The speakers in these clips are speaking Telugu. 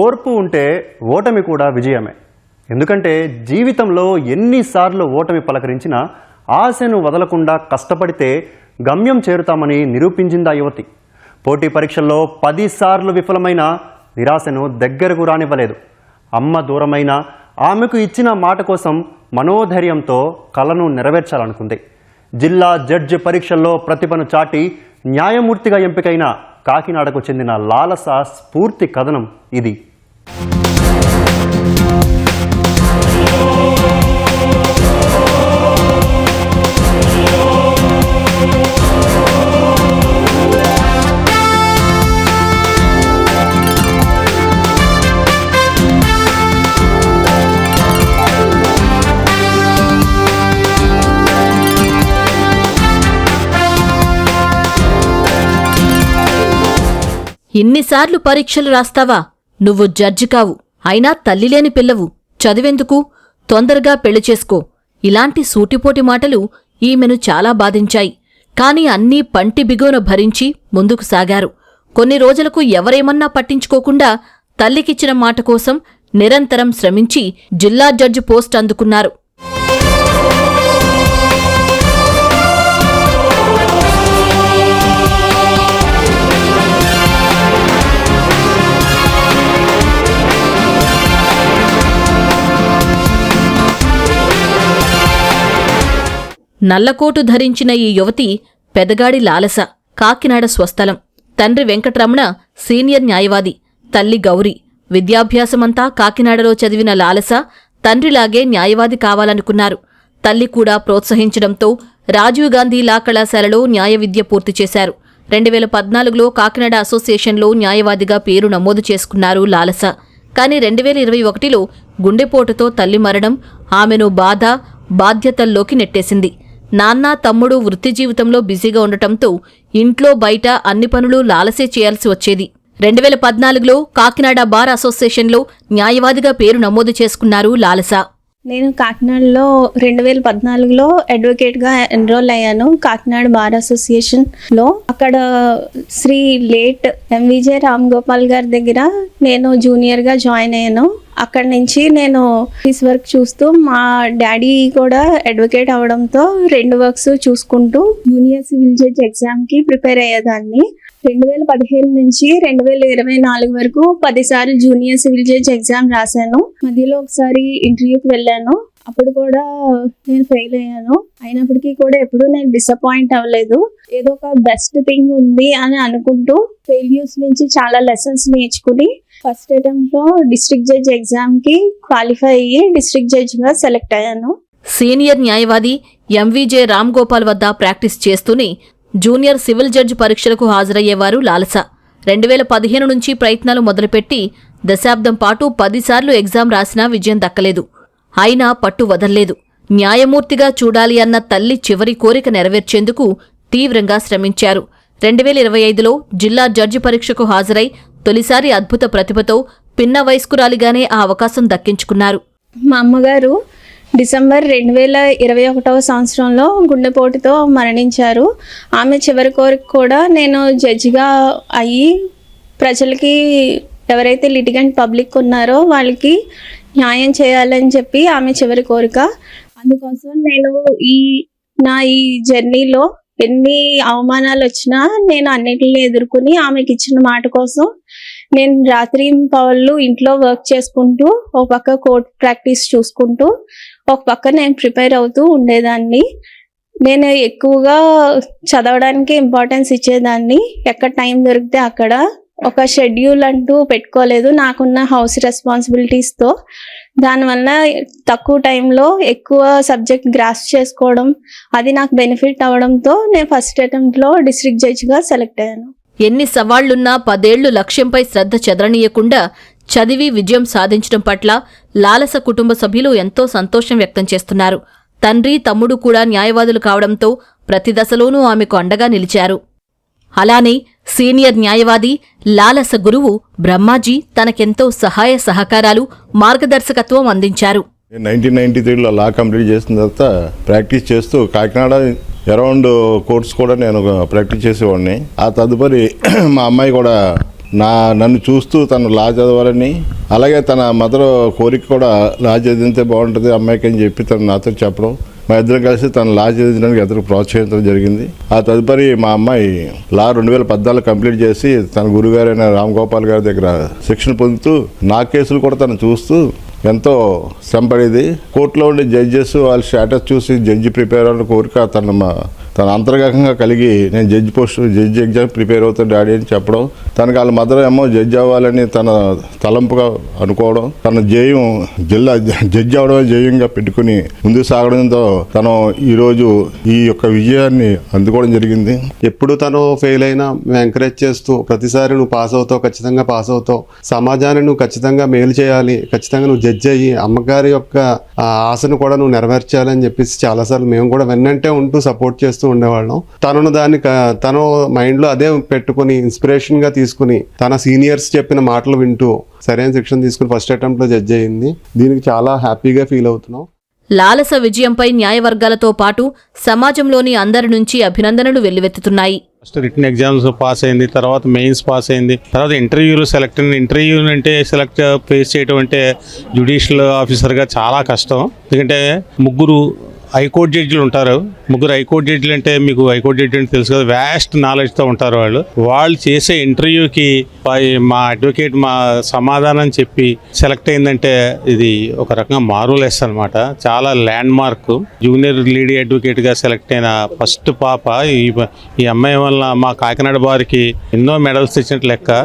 ఓర్పు ఉంటే ఓటమి కూడా విజయమే. ఎందుకంటే జీవితంలో ఎన్నిసార్లు ఓటమి పలకరించినా ఆశను వదలకుండా కష్టపడితే గమ్యం చేరుతామని నిరూపించింది ఆ యువతి. పోటీ పరీక్షల్లో 10 సార్లు విఫలమైన నిరాశను దగ్గరకు రానివ్వలేదు. అమ్మ దూరమైన ఆమెకు ఇచ్చిన మాట కోసం మనోధైర్యంతో కలను నెరవేర్చాలనుకుంది. జిల్లా జడ్జి పరీక్షల్లో ప్రతిభను చాటి న్యాయమూర్తిగా ఎంపికైన కాకినాడకు చెందిన లాలస స్ఫూర్తి కథనం ఇది. ఇన్నిసార్లు పరీక్షలు రాస్తావా? నువ్వు జడ్జి కావు, అయినా తల్లిలేని పిల్లవు, చదివెందుకు, తొందరగా పెళ్లి చేసుకో. ఇలాంటి సూటిపోటి మాటలు ఈమెను చాలా బాధించాయి. కాని అన్నీ పంటి బిగున భరించి ముందుకు సాగారు. కొన్ని రోజులకు ఎవరేమన్నా పట్టించుకోకుండా తల్లికిచ్చిన మాట కోసం నిరంతరం శ్రమించి జిల్లా జడ్జి పోస్ట్ అందుకున్నారు. నల్లకోటు ధరించిన ఈ యువతి పెదగాడి లాలస. కాకినాడ స్వస్థలం. తండ్రి వెంకటరమణ సీనియర్ న్యాయవాది, తల్లి గౌరీ. విద్యాభ్యాసమంతా కాకినాడలో చదివిన లాలస తండ్రిలాగే న్యాయవాది కావాలనుకున్నారు. తల్లి కూడా ప్రోత్సహించడంతో రాజీవ్ గాంధీ లా కళాశాలలో న్యాయ విద్య పూర్తి చేశారు. 2014లో కాకినాడ అసోసియేషన్లో న్యాయవాదిగా పేరు నమోదు చేసుకున్నారు లాలస. కానీ 2021లో గుండెపోటుతో తల్లి మరణం ఆమెను బాధ్యతల్లోకి నెట్టేసింది. నాన్న, తమ్ముడు వృత్తి జీవితంలో బిజీగా ఉండటంతో ఇంట్లో బయట అన్ని పనులు లాలసే చేయాల్సి వచ్చేది. 2014లో కాకినాడ బార్ అసోసియేషన్లో న్యాయవాదిగా పేరు నమోదు చేసుకున్నారు లాలస. నేను కాకినాడలో 2014లో అడ్వకేట్గా ఎన్రోల్ అయ్యాను కాకినాడ బార్ అసోసియేషన్లో. అక్కడ శ్రీ లేట్ ఎంవిజే రామ్ గోపాల్ గారి దగ్గర నేను జూనియర్గా జాయిన్ అయ్యాను. అక్కడి నుంచి నేను ఆఫీస్ వర్క్ చూస్తూ, మా డాడీ కూడా అడ్వకేట్ అవడంతో 2 వర్క్స్ చూసుకుంటూ జూనియర్ సివిల్ జడ్జ్ ఎగ్జామ్కి ప్రిపేర్ అయ్యేదాన్ని. 2015 నుంచి 2024 వరకు 10 సార్లు జూనియర్ సివిల్ జడ్జ్ ఎగ్జామ్ రాశాను. మధ్యలో ఒకసారి ఇంటర్వ్యూకి వెళ్ళాను. అప్పుడు కూడా నేను ఫెయిల్ అయ్యాను. అయినప్పటికీ కూడా ఎప్పుడూ నేను డిసప్పాయింట్ అవ్వలేదు. ఏదో ఒక బెస్ట్ థింగ్ ఉంది అని అనుకుంటూ ఫెయిల్యూర్స్ నుంచి చాలా లెసన్స్ నేర్చుకుని ఫస్ట్ అటెంప్ట్లో డిస్ట్రిక్ట్ జడ్జ్ ఎగ్జామ్కి క్వాలిఫై అయ్యి డిస్ట్రిక్ట్ జడ్జ్గా సెలెక్ట్ అయ్యాను. సీనియర్ న్యాయవాది ఎంవిజే రామ్ గోపాల్ వద్ద ప్రాక్టీస్ చేస్తూనే జూనియర్ సివిల్ జడ్జి పరీక్షలకు హాజరయ్యేవారు లాలస. 2015 నుంచి ప్రయత్నాలు మొదలుపెట్టి దశాబ్దం పాటు 10 సార్లు ఎగ్జామ్ రాసినా విజయం దక్కలేదు. అయినా పట్టు వదల్లేదు. న్యాయమూర్తిగా చూడాలి అన్న తల్లి చివరి కోరిక నెరవేర్చేందుకు తీవ్రంగా శ్రమించారు. 2025లో జిల్లా జడ్జి పరీక్షకు హాజరై తొలిసారి అద్భుత ప్రతిభతో పిన్న వయస్కురాలిగానే ఆ అవకాశం దక్కించుకున్నారు. మా అమ్మగారు డిసెంబర్ 2021వ సంవత్సరంలో గుండెపోటుతో మరణించారు. ఆమె చివరి కోరిక కూడా నేను జడ్జిగా అయ్యి ప్రజలకి, ఎవరైతే లిటిగెంట్ పబ్లిక్ ఉన్నారో వాళ్ళకి న్యాయం చేయాలని చెప్పి ఆమె చివరి కోరిక. అందుకోసం నేను నా జర్నీలో ఎన్ని అవమానాలు వచ్చినా నేను అన్నిటిని ఎదుర్కొని ఆమెకి ఇచ్చిన మాట కోసం నేను రాత్రి పవళ్ళు ఇంట్లో వర్క్ చేసుకుంటూ ఒక పక్క కోర్ట్ ప్రాక్టీస్ చూసుకుంటూ ఒక పక్క నేను ప్రిపేర్ అవుతూ ఉండేదాన్ని. నేను ఎక్కువగా చదవడానికి ఇంపార్టెన్స్ ఇచ్చేదాన్ని. ఎక్కడ టైం దొరికితే అక్కడ. ఒక షెడ్యూల్ అంటూ పెట్టుకోలేదు నాకున్న హౌస్ రెస్పాన్సిబిలిటీస్తో. దానివల్ల తక్కువ టైంలో ఎక్కువ సబ్జెక్ట్ గ్రాస్ప్ చేసుకోవడం, అది నాకు బెనిఫిట్ అవడంతో నేను ఫస్ట్ అటెంప్ట్లో డిస్ట్రిక్ట్ జడ్జిగా సెలెక్ట్ అయ్యాను. ఎన్ని సవాళ్లున్నా 10 ఏళ్లు లక్ష్యంపై శ్రద్ధ చెదరనీయకుండా చదివి విజయం సాధించడం పట్ల లాలస కుటుంబ సభ్యులు ఎంతో సంతోషం వ్యక్తం చేస్తున్నారు. తండ్రి, తమ్ముడు కూడా న్యాయవాదులు కావడంతో ప్రతి దశలోనూ ఆమెకు అండగా నిలిచారు. అలానే సీనియర్ న్యాయవాది లాలస గురువు బ్రహ్మాజీ తనకెంతో సహాయ సహకారాలు, మార్గదర్శకత్వం అందించారు. 1993లో లా కంప్లీట్ చేసిన తర్వాత ప్రాక్టీస్ చేస్తూ కాకినాడ అరౌండ్ కోర్ట్స్ కూడా నేను ప్రాక్టీస్ చేసేవాడిని. ఆ తదుపరి మా అమ్మాయి కూడా నన్ను చూస్తూ తను లా చదవాలని, అలాగే తన మదర్ కోరిక కూడా లా చదివితే బాగుంటుంది అమ్మాయికి అని చెప్పి తను నాతో చెప్పడం, మా ఇద్దరం కలిసి తను లా చదివించడానికి ఇద్దరు ప్రోత్సహించడం జరిగింది. ఆ తదుపరి మా అమ్మాయి లా 2014 కంప్లీట్ చేసి తన గురుగారైన రామ్ గోపాల్ గారి దగ్గర శిక్షణ పొందుతూ నా కేసులు కూడా తను చూస్తూ ఎంతో శ్రమపడేది. కోర్టులో ఉండే జడ్జెస్ వాళ్ళ స్టేటస్ చూసి జడ్జి ప్రిపేర్ అవ్వాలని కోరిక తన అంతర్గతంగా కలిగి నేను జడ్జి ఎగ్జామ్ ప్రిపేర్ అవుతాను డాడీ అని చెప్పడం, తనకు వాళ్ళ మదర్ ఏమో జడ్జి అవ్వాలని తన తలంపుగా అనుకోవడం, తన జిల్లా జడ్జి అవడమే జయంగా పెట్టుకుని ముందుకు సాగడంతో తను ఈరోజు ఈ యొక్క విజయాన్ని అందుకోవడం జరిగింది. ఎప్పుడు తను ఫెయిల్ అయినా మేము ఎంకరేజ్ చేస్తూ ప్రతిసారి నువ్వు పాస్ అవుతావు, ఖచ్చితంగా పాస్ అవుతావు, సమాజాన్ని నువ్వు ఖచ్చితంగా మేలు చేయాలి, ఖచ్చితంగా నువ్వు జడ్జి అయ్యి అమ్మగారి యొక్క ఆశను కూడా నువ్వు నెరవేర్చాలని చెప్పేసి చాలాసార్లు మేము కూడా వెన్నంటే ఉంటూ సపోర్ట్ చేస్తూ ఉండేవాళ్ళం. తను మైండ్లో అదే పెట్టుకుని ఇన్స్పిరేషన్గా తీసుకుని తన సీనియర్స్ చెప్పిన మాటలు వింటూ సరైన శిక్షణ తీసుకుని ఫస్ట్ అటెంప్ట్లో జడ్జి అయింది. దీనికి చాలా హ్యాపీగా ఫీల్ అవుతున్నాం. లాలస విజయంపై న్యాయవర్గాలతో పాటు సమాజంలోని అందరి నుంచి అభినందనలు వెల్లువెత్తుతున్నాయి. ఫస్ట్ రిటన్ ఎగ్జామ్స్ పాస్ అయింది, తర్వాత మెయిన్స్ పాస్ అయింది, తర్వాత ఇంటర్వ్యూలు సెలెక్ట్ అయింది. ఇంటర్వ్యూ అంటే ఫేస్ చేయడం అంటే జ్యుడిషియల్ ఆఫీసర్గా చాలా కష్టం. ఎందుకంటే ముగ్గురు హైకోర్టు జడ్జిలు ఉంటారు. హైకోర్టు జడ్జిలు అంటే మీకు హైకోర్టు జడ్జి అంటే తెలుసు కదా, వ్యాస్ట్ నాలెడ్జ్తో ఉంటారు. వాళ్ళు చేసే ఇంటర్వ్యూకి మా అడ్వకేట్ మా సమాధానం చెప్పి సెలెక్ట్ అయిందంటే ఇది ఒక రకంగా మారులెస్ అనమాట. చాలా ల్యాండ్ మార్క్. జూనియర్ లేడీ అడ్వకేట్గా సెలెక్ట్ అయిన ఫస్ట్ పాప ఈ అమ్మాయి వల్ల మా కాకినాడ బార్కి ఎన్నో మెడల్స్ తెచ్చినట్టు లెక్క.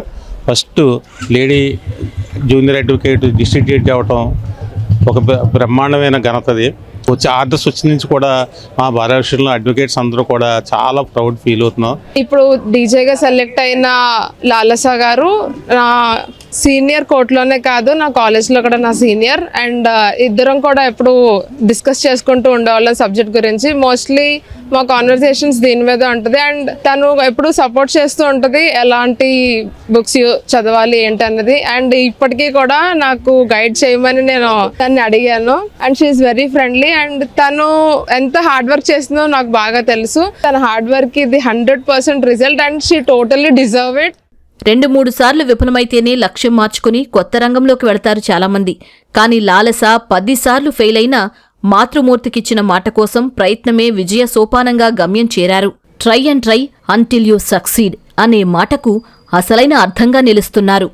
First lady junior advocate district judge అవటం ఒక బ్రహ్మాండమైన ఘనతది. ఆర్డర్స్ వచ్చి నుంచి కూడా మా భారతదేశంలో అడ్వకేట్స్ అందరూ కూడా చాలా ప్రౌడ్ ఫీల్ అవుతున్నాం. ఇప్పుడు డీజేగా సెలెక్ట్ అయిన లాలస గారు నా సీనియర్ కోర్టులోనే కాదు, నా కాలేజ్లో కూడా నా సీనియర్. అండ్ ఇద్దరం కూడా ఎప్పుడు డిస్కస్ చేసుకుంటూ ఉండేవాళ్ళం సబ్జెక్ట్ గురించి. మోస్ట్లీ మా కాన్వర్సేషన్స్ దీని మీద ఉంటుంది. అండ్ తను ఎప్పుడు సపోర్ట్ చేస్తూ ఉంటుంది ఎలాంటి బుక్స్ చదవాలి ఏంటన్నది. అండ్ ఇప్పటికీ కూడా నాకు గైడ్ చేయమని నేను తన్ని అడిగాను. And she is very friendly. And తను ఎంత హార్డ్ వర్క్ చేస్తుందో నాకు బాగా తెలుసు. తన హార్డ్ వర్క్ ఇది 100% result and she totally deserve it. 2-3 సార్లు విఫలమైతేనే లక్ష్యం మార్చుకుని కొత్త రంగంలోకి వెళతారు చాలామంది. కానీ లాలస 10 సార్లు ఫెయిల్ అయినా మాతృమూర్తికిచ్చిన మాట కోసం ప్రయత్నమే విజయ సోపానంగా గమ్యం చేరారు. Try and try until you succeed అనే మాటకు అసలైన అర్థంగా నిలుస్తున్నారు.